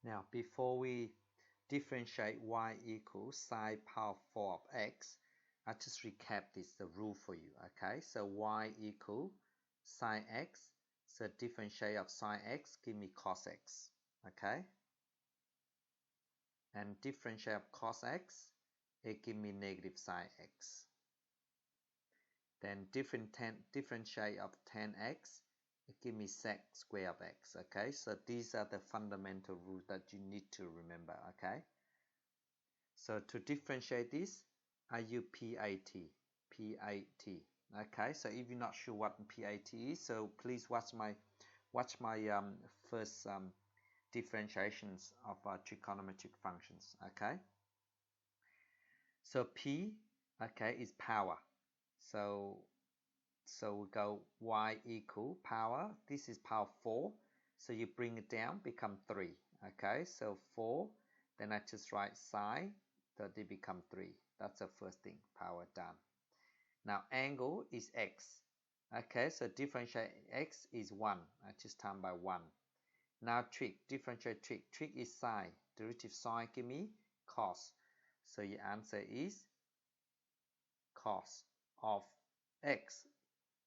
Now, before we differentiate y equals sine power 4 of x, I'll just recap the rule for you, okay? So y equal sine x, so differentiate of sine x, give me cos x, okay? And differentiate of cos x, it give me negative sine x. Then differentiate of tan x, it give me sec square of x, okay? So these are the fundamental rules that you need to remember, okay? So to differentiate this, I use PAT, okay? So if you're not sure what PAT is, so please watch my first differentiations of trigonometric functions, okay? So P, okay, is power. So we go y equal power. This is power 4. So you bring it down, become 3. Okay, so 4. Then I just write sine, so they become 3. That's the first thing, power done. Now angle is x. Okay, so differentiate x is 1. I just time by 1. Now trig, differentiate trig. Trig is sine. Derivative sine give me cos. So your answer is cos of x.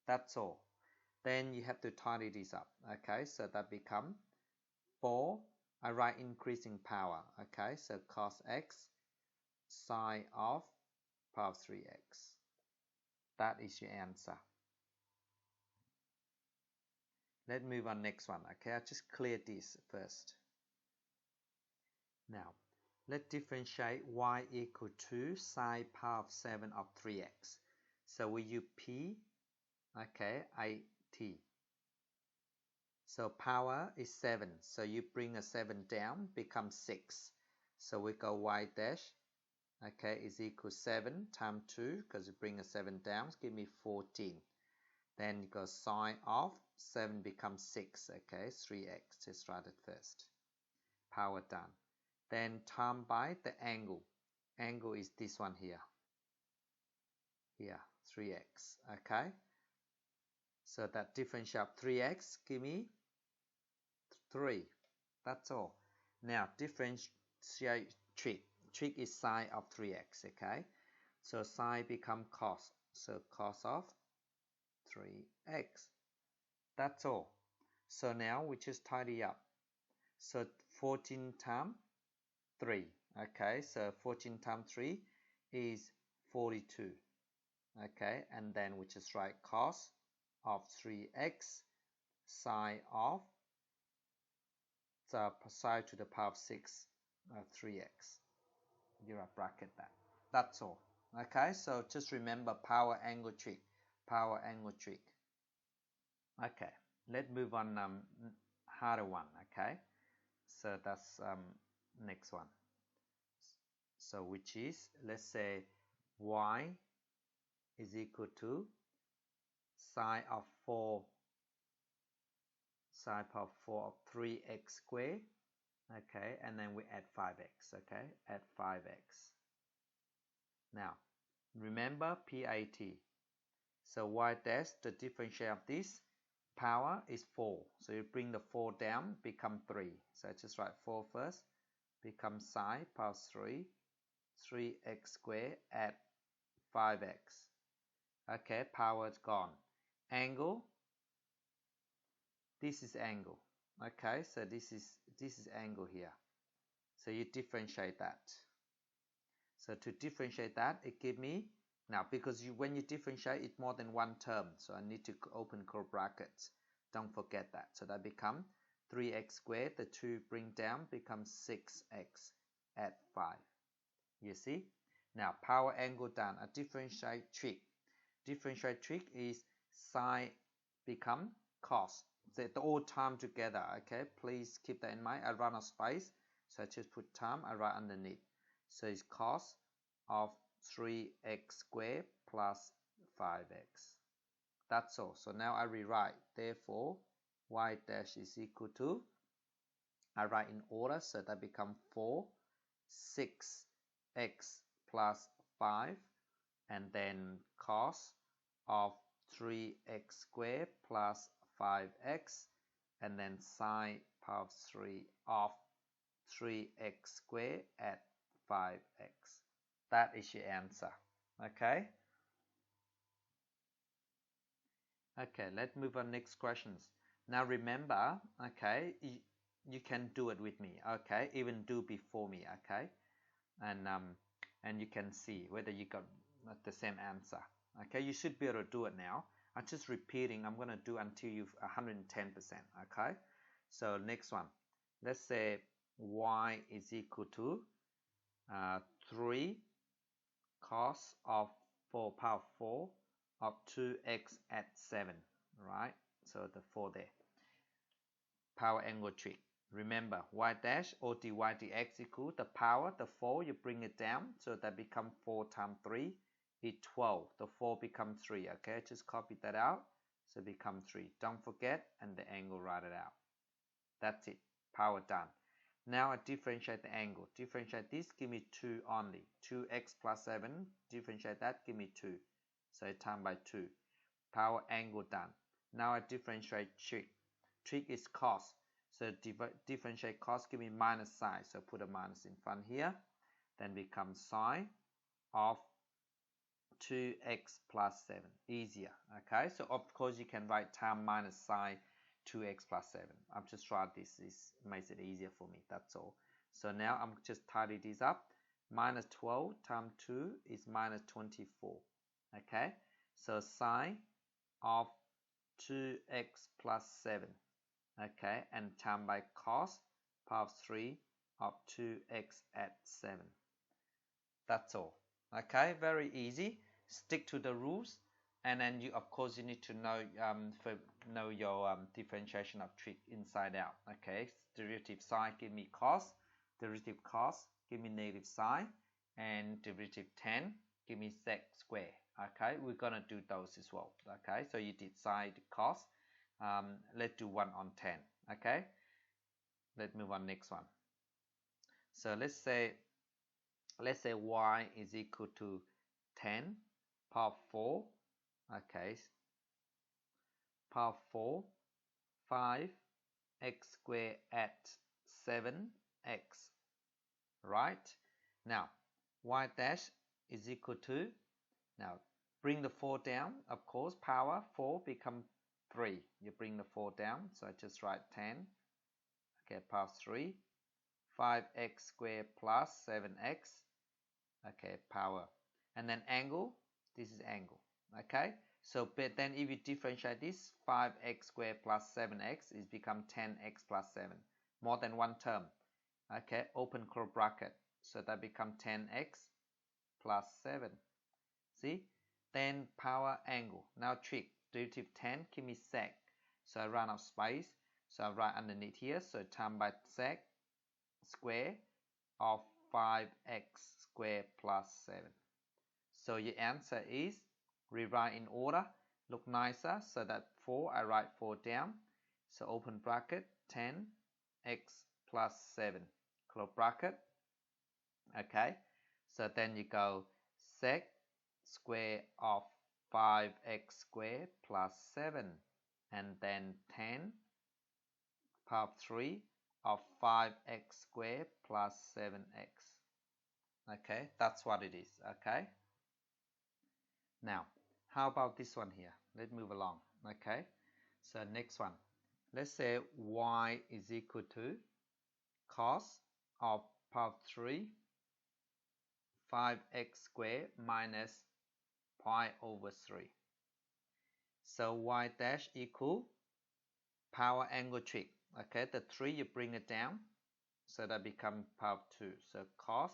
That's all. Then you have to tidy this up. Okay, so that become 4. I write increasing power. Okay, so cos x sine of power of 3x. That is your answer. Let's move on next one. Okay, I'll just clear this first. Now, let's differentiate y equal to sine power of 7 of 3x. So we use P, okay, IT. So power is 7. So you bring a 7 down, becomes 6. So we go y dash, okay, is equal 7 times 2, because you bring a 7 down, give me 14. Then you go sine of 7 becomes 6, okay, 3x. Just write it first. Power done. Then time by the angle. Angle is this one here. Here, 3x, okay. So that differential of 3x give me 3. That's all. Now differentiate trig. Trig is sine of 3x, okay. So sine become cos. So cos of 3x. That's all. So now we just tidy up. So 14 times 3. Okay, so 14 times 3 is 42. Okay, and then we just write cos of 3x sine of the sine to the power of 6 3x. You bracket that. That's all. Okay, so just remember power angle trig. Power angle trig. Okay, let's move on harder one. Okay, so that's next one. So which is, let's say y is equal to sine of 4 sine power 4 of 3x squared. Okay, and then we add 5x. Okay, add 5x. Now remember PAT. So y dash, the differential of this power is 4. So you bring the 4 down, become 3. So I just write 4 first, become sine power 3, 3x squared add 5x. Okay, power is gone. Angle, this is angle. Okay, so this is angle here. So you differentiate that. So to differentiate that, it give me, now because when you differentiate, it's more than one term, so I need to open curly brackets. Don't forget that. So that become 3x squared, the 2 bring down, becomes 6x at 5. You see? Now power angle done. A differentiate trig. Differentiate trig is sine become cos. So the all time together, okay? Please keep that in mind. I run a space, so I just put time, I write underneath. So it's cos of 3x squared plus 5x. That's all. So now I rewrite. Therefore, y dash is equal to, I write in order, so that become 4, 6x plus 5, and then cos of 3x squared plus 5x, and then sine power of 3 of 3x squared at 5x. That is your answer. Okay? Okay, let's move on next questions. Now remember, okay, you can do it with me, okay? Even do before me, okay? And you can see whether you got the same answer. Okay, you should be able to do it now. I'm just repeating. I'm going to do until you've 110%. Okay, so next one. Let's say y is equal to 3 cos of 4 power 4 of 2x at 7. Right, so the 4 there. Power angle trick. Remember, y dash or dy dx equal the power, the 4, you bring it down, so that become 4 times 3 is 12. The 4 becomes 3, okay? Just copy that out, so it becomes 3. Don't forget, and the angle, write it out. That's it, power done. Now I differentiate the angle. Differentiate this, give me 2 only. 2x plus 7, differentiate that, give me 2. So I times by 2. Power angle done. Now I differentiate trig. Trig is cos. So differentiate cos, give me minus sign. So put a minus in front here. Then becomes sine of 2x plus 7. Easier. Okay. So of course you can write time minus sine 2x plus 7. I'm just trying this. This makes it easier for me. That's all. So now I'm just tidy this up. Minus 12 times 2 is minus 24. Okay. So sine of 2x plus 7. Okay, and times by cos power 3 of 2x at 7. That's all. Okay, very easy. Stick to the rules, and then you, of course, you need to know your differentiation of trig inside out. Okay, derivative sine give me cos, derivative cos give me negative sine, and derivative tan give me sec square. Okay, we're gonna do those as well. Okay, so you did sine cos. Let's do 1 on 10. Okay, let's move on next one. So let's say y is equal to 10 power 4. Okay, power 4 5x squared at 7x. Right, now y dash is equal to, now bring the 4 down, of course, power 4 become 3. You bring the 4 down, so I just write 10. Okay, power 3. 5x squared plus 7x. Okay, power. And then angle, this is angle. Okay, so but then if you differentiate this, 5x squared plus 7x is become 10x plus 7. More than one term. Okay, open close bracket. So that become 10x plus 7. See? Then power angle. Now trig. Derivative 10 give me sec. So I run out of space. So I write underneath here. So times by sec square of 5x squared plus 7. So your answer is, rewrite in order. Look nicer. So that 4, I write 4 down. So open bracket 10x plus 7. Close bracket. Okay. So then you go sec square of 5x squared plus 7, and then 10 power 3 of 5x squared plus 7x. Okay, that's what it is. Okay, now how about this one here? Let's move along. Okay, so next one, let's say y is equal to cos of power 3 5x squared minus pi over 3. So y dash equal power angle trig. Okay, the 3 you bring it down, so that becomes power 2. So cos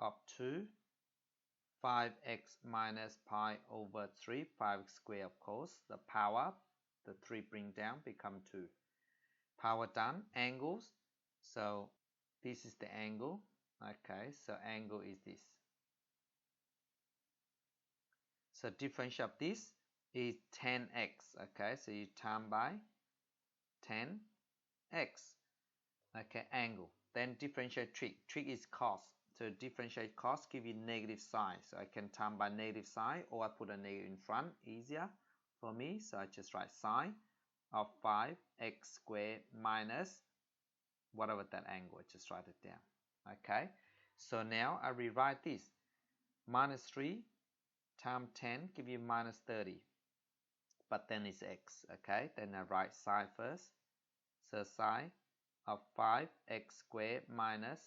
of 2 5x minus pi over 3, 5x squared of course. The power, the 3 bring down, become 2. Power done. Angles. So this is the angle. Okay, so angle is this. So differential of this is 10x. Okay, so you times by 10x. Okay, angle. Then differentiate trig. Trig is cos. So differentiate cos give you negative sign. So I can times by negative sign, or I put a negative in front. Easier for me. So I just write sine of 5x squared minus whatever that angle, just write it down. Okay, so now I rewrite this. Minus 3 times 10 give you minus 30, but then it's x. Okay, then I write sine first. So sine of 5x squared minus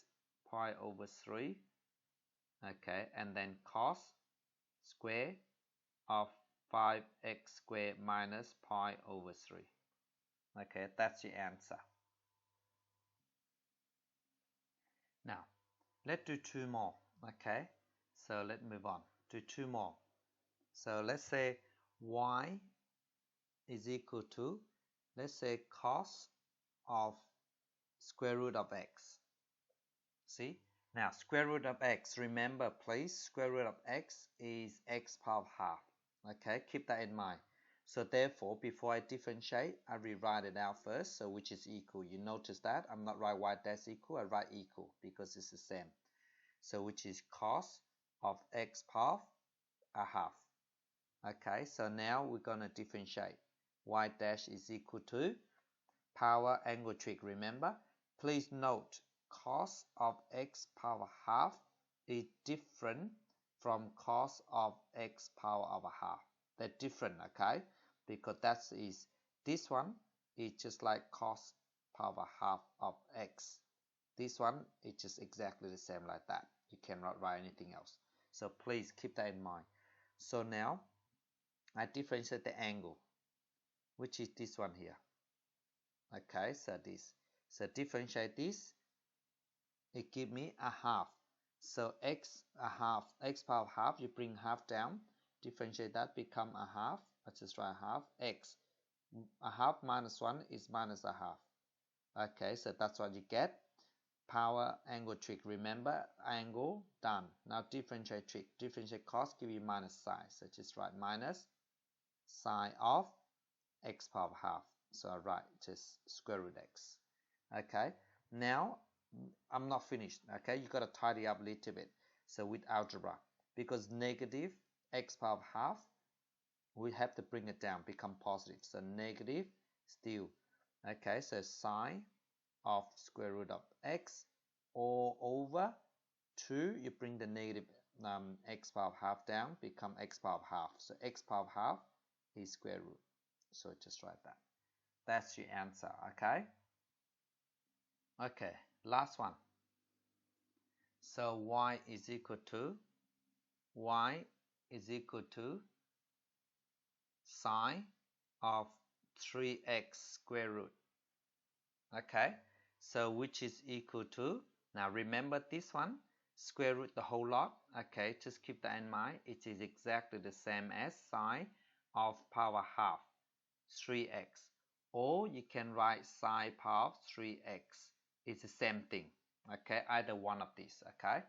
pi over 3. Okay, and then cos square of 5x squared minus pi over 3. Okay, that's the answer. Now, let's do two more. Okay, so let's move on. Do two more. So let's say y is equal to, let's say cos of square root of x. See? Now, square root of x, remember please, square root of x is x power half. Okay, keep that in mind. So therefore, before I differentiate, I rewrite it out first, so which is equal. You notice that I'm not write y dash equal, I write equal because it's the same. So which is cos of x power a half. Okay, so now we're going to differentiate. Y dash is equal to power angle trick, remember? Please note, cos of x power half is different from cos of x power of a half. They're different, okay? Because that is, this one is just like cos power half of x. This one is just exactly the same like that. You cannot write anything else. So please keep that in mind. So now, I differentiate the angle, which is this one here. Okay, so this. So differentiate this, it gives me a half. So x a half, x power half, you bring half down, differentiate that, become a half. Let's just write a half. X, a half minus 1 is minus a half. Okay, so that's what you get. Power angle trick, remember, angle, done. Now differentiate trick, differentiate cos, give you minus sine. So just write minus sine of x power half. So I write just square root x. Okay, now I'm not finished. Okay, you got to tidy up a little bit. So with algebra, because negative x power half, we have to bring it down, become positive. So negative still. Okay, so sine of square root of x all over 2, you bring the negative x power half down, become x power half. So x power half is square root. So just write that. That's your answer, okay? Okay, last one. So y is equal to sine of 3x square root. Okay, so which is equal to, now remember this one, square root the whole lot. Okay, just keep that in mind. It is exactly the same as sine of power half 3x, or you can write sine power 3x. It's the same thing. Okay, either one of these. Okay,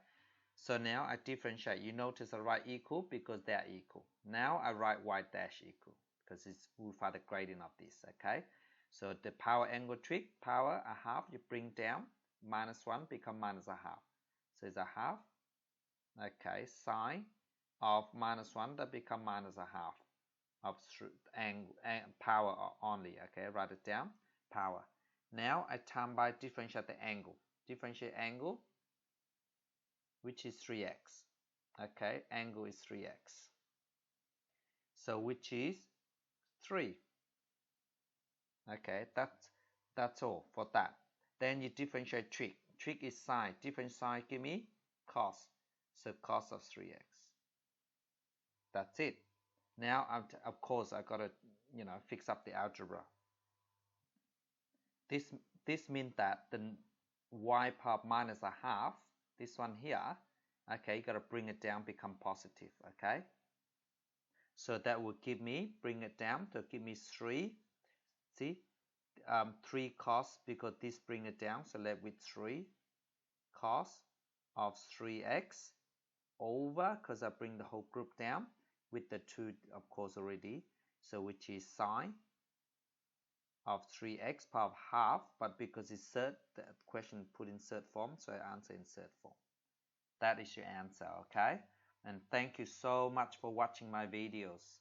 so now I differentiate. You notice I write equal because they are equal. Now I write y dash equal because it's we'll find the gradient of this. Okay, so the power angle trick, power a half, you bring down, minus 1 become minus a half. So it's a half. Okay, sine of minus 1 that become minus a half of angle power only. Okay, write it down, power. Now I time by differentiate the angle. Differentiate angle, which is 3x. Okay, angle is 3x. So which is 3. Okay, that's all for that. Then you differentiate trick. Trick is sine. Different sine give me cos. So cos of 3x. That's it. Now, of course, I gotta, fix up the algebra. This means that the y power minus a half, this one here, okay, you gotta bring it down, become positive, okay? So that will give me, bring it down to give me 3. See, 3 cos, because this bring it down, so left with 3 cos of 3x over, because I bring the whole group down with the 2, of course, already. So which is sine of 3x power half, but because it's third, the question put in third form, so I answer in third form. That is your answer, okay? And thank you so much for watching my videos.